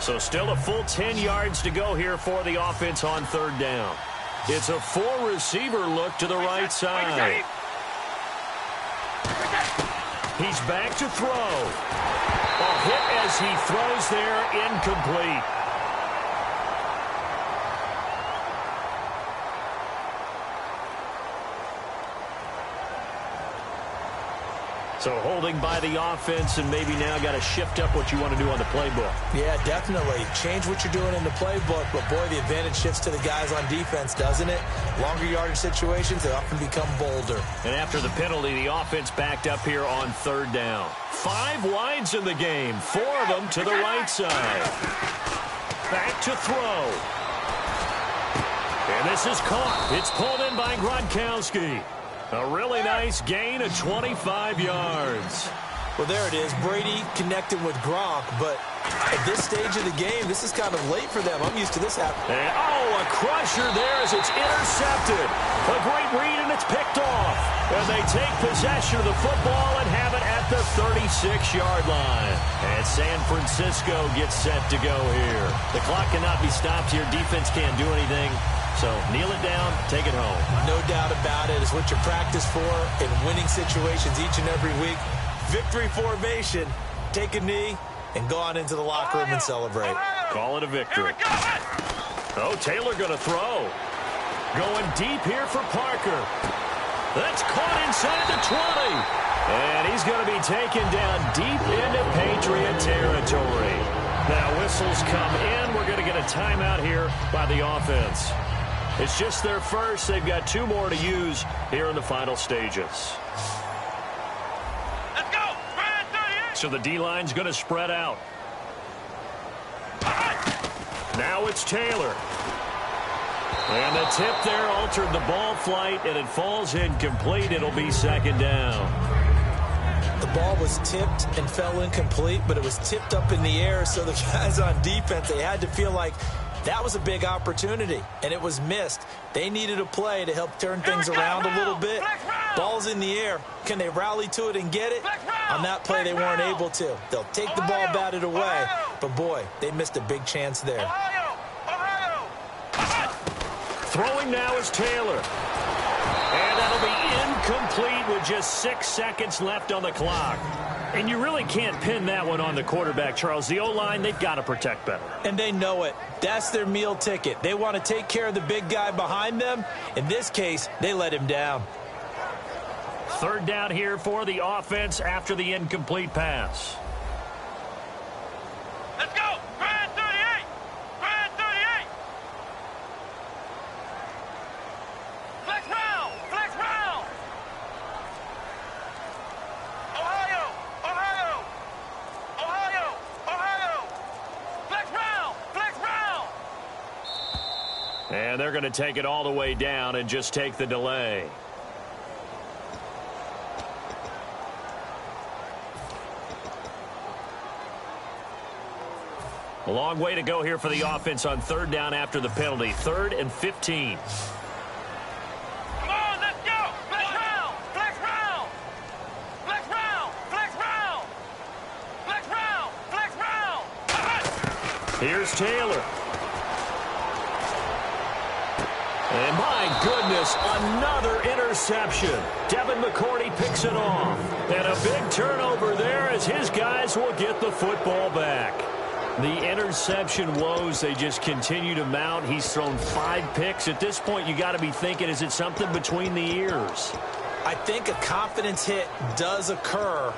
So still a full 10 yards to go here for the offense on 3rd down. It's a 4-receiver look to the right side. He's back to throw. A hit as he throws there, incomplete. So holding by the offense and maybe now got to shift up what you want to do on the playbook. Yeah, definitely. Change what you're doing in the playbook, but boy, the advantage shifts to the guys on defense, doesn't it? Longer yardage situations, they often become bolder. And after the penalty, the offense backed up here on third down. 5 wides in the game, 4 of them to the right side. Back to throw. And this is caught. It's pulled in by Gronkowski. A really nice gain of 25 yards. Well, there it is. Brady connecting with Gronk, but at this stage of the game, this is kind of late for them. I'm used to this happening. And, a crusher there as it's intercepted. A great read, and it's picked off. And they take possession of the football and have it at the 36-yard line. And San Francisco gets set to go here. The clock cannot be stopped here. Defense can't do anything. So kneel it down, take it home. No doubt about it. It's what you practice for in winning situations each and every week. Victory formation. Take a knee and go on into the locker room and celebrate. Call it a victory. Oh, Taylor going to throw. Going deep here for Parker. That's caught inside the 20. And he's going to be taken down deep into Patriot territory. Now whistles come in. We're going to get a timeout here by the offense. It's just their first. They've got 2 more to use here in the final stages. Let's go. Red 38. So the D-line's going to spread out. Now it's Taylor. And the tip there altered the ball flight, and it falls incomplete. It'll be second down. The ball was tipped and fell incomplete, but it was tipped up in the air, so the guys on defense, they had to feel like that was a big opportunity, and it was missed. They needed a play to help turn things around a little bit. Ball's in the air. Can they rally to it and get it? On that play, they weren't able to. They'll take the ball batted away, but boy, they missed a big chance there. Throwing now is Taylor. And that'll be incomplete with just 6 seconds left on the clock. And you really can't pin that one on the quarterback, Charles. The O-line, they've got to protect better. And they know it. That's their meal ticket. They want to take care of the big guy behind them. In this case, they let him down. Third down here for the offense after the incomplete pass. Let's go. Red 38. Red 38. Flex round. Flex round. Ohio. Ohio. Ohio. Ohio. Flex round. Flex round. And they're going to take it all the way down and just take the delay. A long way to go here for the offense on third down after the penalty. 3rd and 15. Come on, let's go. Flex round. Flex round. Flex round. Flex round. Flex round. Flex round. Here's Taylor. And my goodness, another interception. Devin McCourty picks it off. And a big turnover there as his guys will get the football back. The interception woes, they just continue to mount. He's thrown 5 picks. At this point, you got to be thinking, is it something between the ears? I think a confidence hit does occur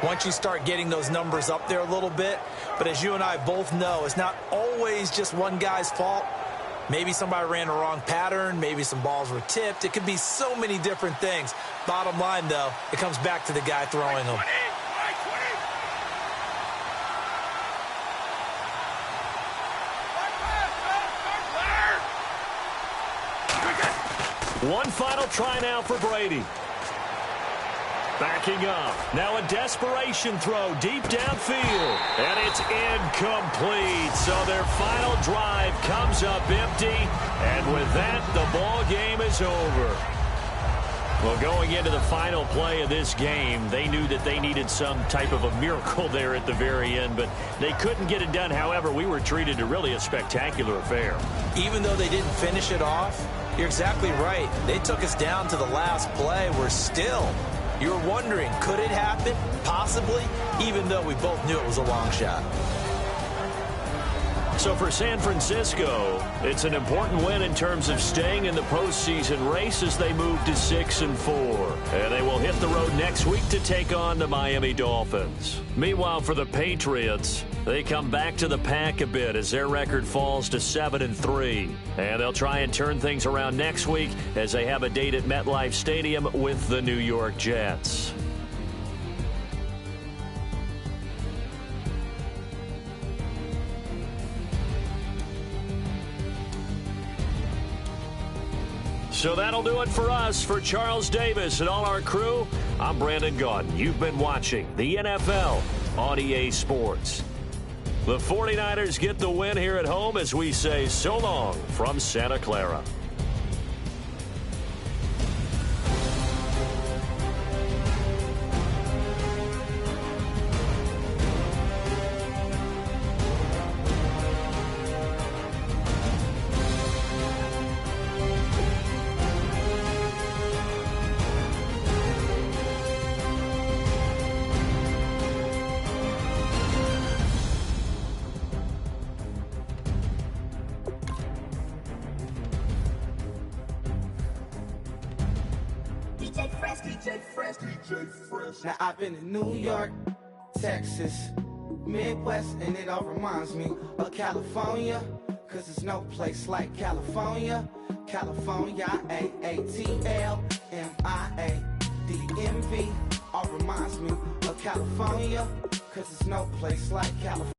once you start getting those numbers up there a little bit. But as you and I both know, it's not always just one guy's fault. Maybe somebody ran a wrong pattern. Maybe some balls were tipped. It could be so many different things. Bottom line, though, it comes back to the guy throwing them. One final try now for Brady. Backing up. Now a desperation throw deep downfield. And it's incomplete. So their final drive comes up empty. And with that, the ball game is over. Well, going into the final play of this game, they knew that they needed some type of a miracle there at the very end, but they couldn't get it done. However, we were treated to really a spectacular affair. Even though they didn't finish it off, you're exactly right. They took us down to the last play. We're still, you were wondering, could it happen? Possibly, even though we both knew it was a long shot. So for San Francisco, it's an important win in terms of staying in the postseason race as they move to 6-4. And they will hit the road next week to take on the Miami Dolphins. Meanwhile, for the Patriots, they come back to the pack a bit as their record falls to 7-3. And they'll try and turn things around next week as they have a date at MetLife Stadium with the New York Jets. So that'll do it for us. For Charles Davis and all our crew, I'm Brandon Gaudin. You've been watching the NFL on EA Sports. The 49ers get the win here at home as we say so long from Santa Clara. Now I've been in New York, Texas, Midwest, and it all reminds me of California, cause there's no place like California. California, AATLMIA, DMV, all reminds me of California, cause there's no place like California.